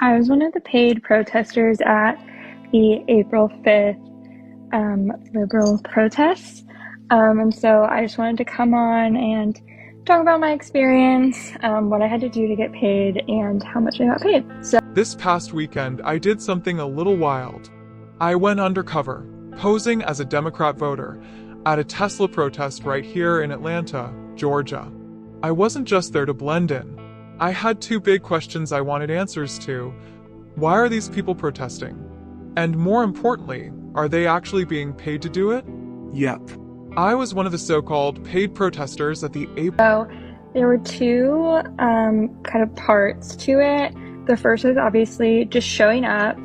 I was one of the paid protesters at the April 5th liberal protests. And so I just wanted to come on and talk about my experience, what I had to do to get paid, and how much I got paid. This past weekend, I did something a little wild. I went undercover, posing as a Democrat voter, at a Tesla protest right here in Atlanta, Georgia. I wasn't just there to blend in. I had two big questions I wanted answers to. Why are these people protesting? And more importantly, are they actually being paid to do it? Yep. I was one of the so-called paid protesters at the April. So there were two kind of parts to it. The first was obviously just showing up.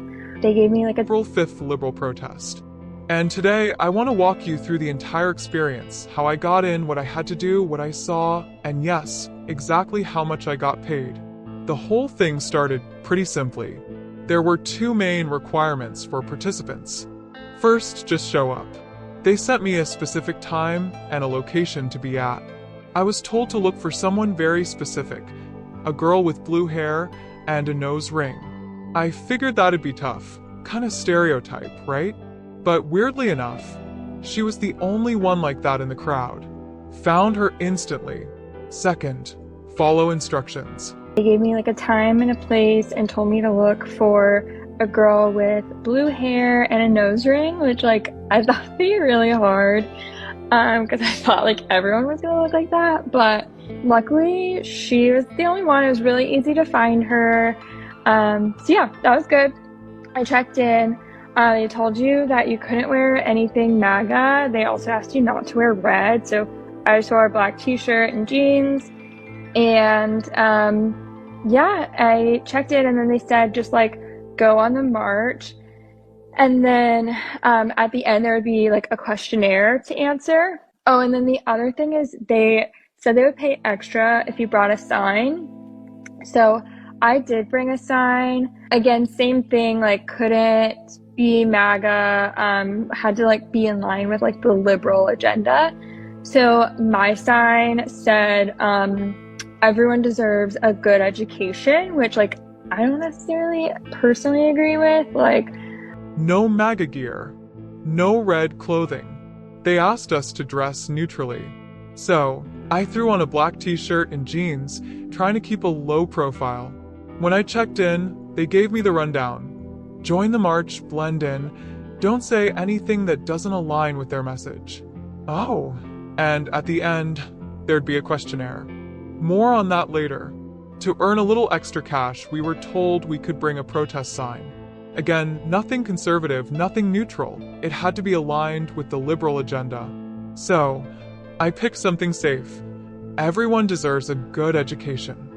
They gave me like a April 5th liberal protest. And today, I want to walk you through the entire experience, how I got in, what I had to do, what I saw, and yes, exactly how much I got paid. The whole thing started pretty simply. There were two main requirements for participants. First, just show up. They sent me a specific time and a location to be at. I was told to look for someone very specific, a girl with blue hair and a nose ring. I figured that'd be tough, kind of stereotype, right? But weirdly enough, she was the only one like that in the crowd. Found her instantly. Second, follow instructions. They gave me like a time and a place and told me to look for a girl with blue hair and a nose ring, which like I thought would be really hard because I thought like everyone was gonna look like that. But luckily she was the only one. It was really easy to find her. So yeah, that was good. I checked in. They told you that you couldn't wear anything MAGA. They also asked you not to wear red. So I just wore a black t-shirt and jeans. And yeah, I checked in and then they said just like go on the march. And then at the end there would be like a questionnaire to answer. Oh, and then the other thing is they said they would pay extra if you brought a sign. So I did bring a sign. Again, same thing, like couldn't be MAGA, had to like be in line with like the liberal agenda. So my sign said, everyone deserves a good education, which like I don't necessarily personally agree with. Like, no MAGA gear, no red clothing. They asked us to dress neutrally. So I threw on a black t-shirt and jeans, trying to keep a low profile. When I checked in, they gave me the rundown. Join the march, blend in, don't say anything that doesn't align with their message. Oh, and at the end, there'd be a questionnaire. More on that later. To earn a little extra cash, we were told we could bring a protest sign. Again, nothing conservative, nothing neutral. It had to be aligned with the liberal agenda. So, I picked something safe. Everyone deserves a good education.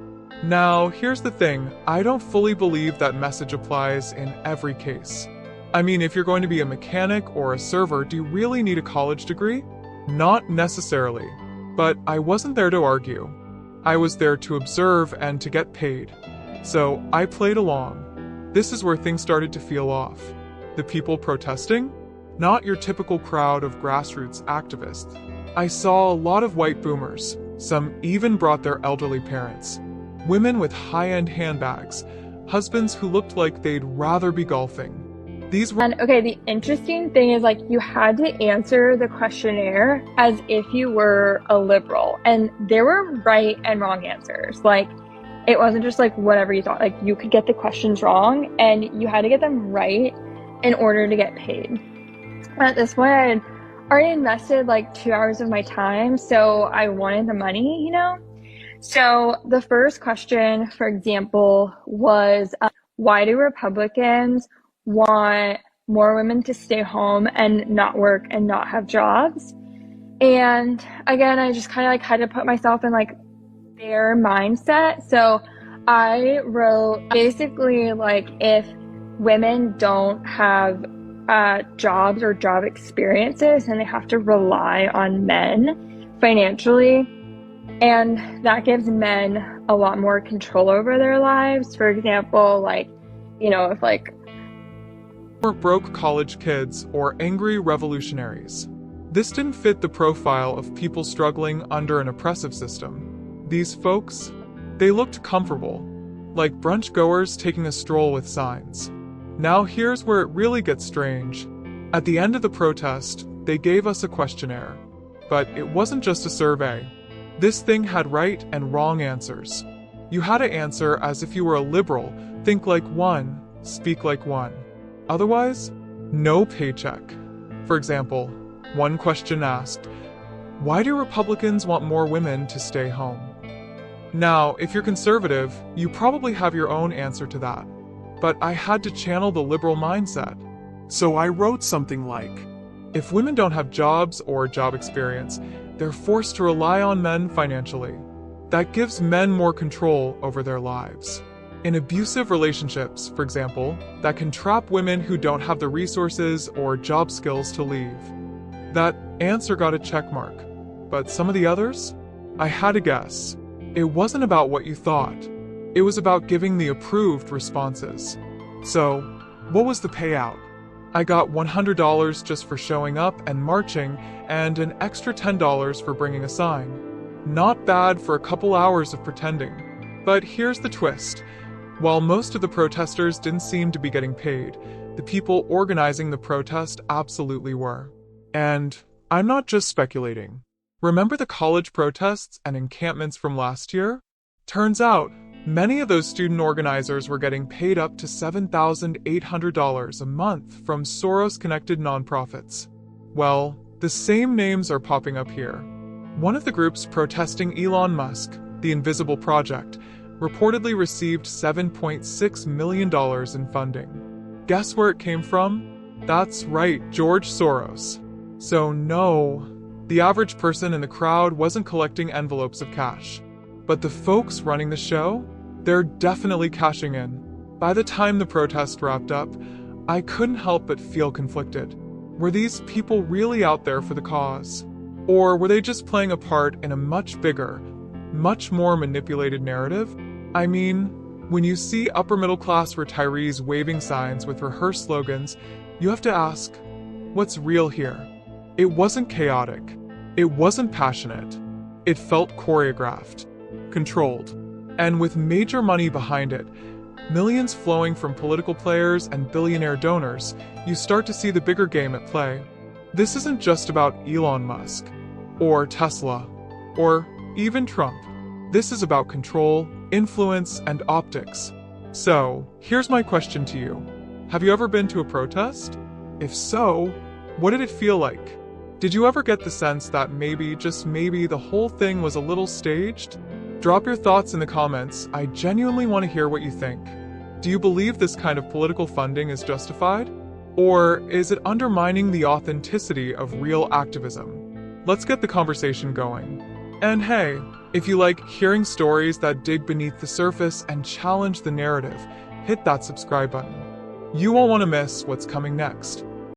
Now, here's the thing, I don't fully believe that message applies in every case. I mean, if you're going to be a mechanic or a server, do you really need a college degree? Not necessarily. But I wasn't there to argue. I was there to observe and to get paid. So I played along. This is where things started to feel off. The people protesting? Not your typical crowd of grassroots activists. I saw a lot of white boomers. Some even brought their elderly parents. Women with high-end handbags, husbands who looked like they'd rather be golfing. These were— and okay, the interesting thing is like you had to answer the questionnaire as if you were a liberal, and there were right and wrong answers. Like it wasn't just like whatever you thought. Like you could get the questions wrong and you had to get them right in order to get paid. And at this point I had already invested like 2 hours of my time, so I wanted the money, you know? So the first question, for example, was why do Republicans want more women to stay home and not work and not have jobs? And again, I just kind of like had to put myself in like their mindset. So I wrote basically like if women don't have jobs or job experiences and they have to rely on men financially, and that gives men a lot more control over their lives. For example, like, you know, if like broke college kids or angry revolutionaries. This didn't fit the profile of people struggling under an oppressive system. These folks, they looked comfortable. like brunch goers taking a stroll with signs. Now here's where it really gets strange. At the end of the protest, they gave us a questionnaire. But it wasn't just a survey. This thing had right and wrong answers. You had to answer as if you were a liberal, think like one, speak like one. Otherwise, no paycheck. For example, one question asked, why do Republicans want more women to stay home? Now, if you're conservative, you probably have your own answer to that. But I had to channel the liberal mindset. So I wrote something like, if women don't have jobs or job experience, they're forced to rely on men financially. That gives men more control over their lives. In abusive relationships, for example, that can trap women who don't have the resources or job skills to leave. That answer got a check mark. But some of the others? I had to guess. It wasn't about what you thought. It was about giving the approved responses. So, what was the payout? I got $100 just for showing up and marching, and an extra $10 for bringing a sign. Not bad for a couple hours of pretending. But here's the twist. While most of the protesters didn't seem to be getting paid, the people organizing the protest absolutely were. And I'm not just speculating. Remember the college protests and encampments from last year? Turns out, many of those student organizers were getting paid up to $7,800 a month from Soros-connected nonprofits. Well, the same names are popping up here. One of the groups protesting Elon Musk, the Invisible Project, reportedly received $7.6 million in funding. Guess where it came from? That's right, George Soros. So no, the average person in the crowd wasn't collecting envelopes of cash. But the folks running the show? They're definitely cashing in. By the time the protest wrapped up, I couldn't help but feel conflicted. Were these people really out there for the cause? Or were they just playing a part in a much bigger, much more manipulated narrative? I mean, when you see upper-middle-class retirees waving signs with rehearsed slogans, you have to ask, what's real here? It wasn't chaotic. It wasn't passionate. It felt choreographed, controlled, and with major money behind it, millions flowing from political players and billionaire donors, you start to see the bigger game at play. This isn't just about Elon Musk, or Tesla, or even Trump. This is about control, influence, and optics. So, here's my question to you. Have you ever been to a protest? If so, what did it feel like? Did you ever get the sense that maybe, just maybe, the whole thing was a little staged? Drop your thoughts in the comments. I genuinely want to hear what you think. Do you believe this kind of political funding is justified? Or is it undermining the authenticity of real activism? Let's get the conversation going. And hey, if you like hearing stories that dig beneath the surface and challenge the narrative, hit that subscribe button. You won't want to miss what's coming next.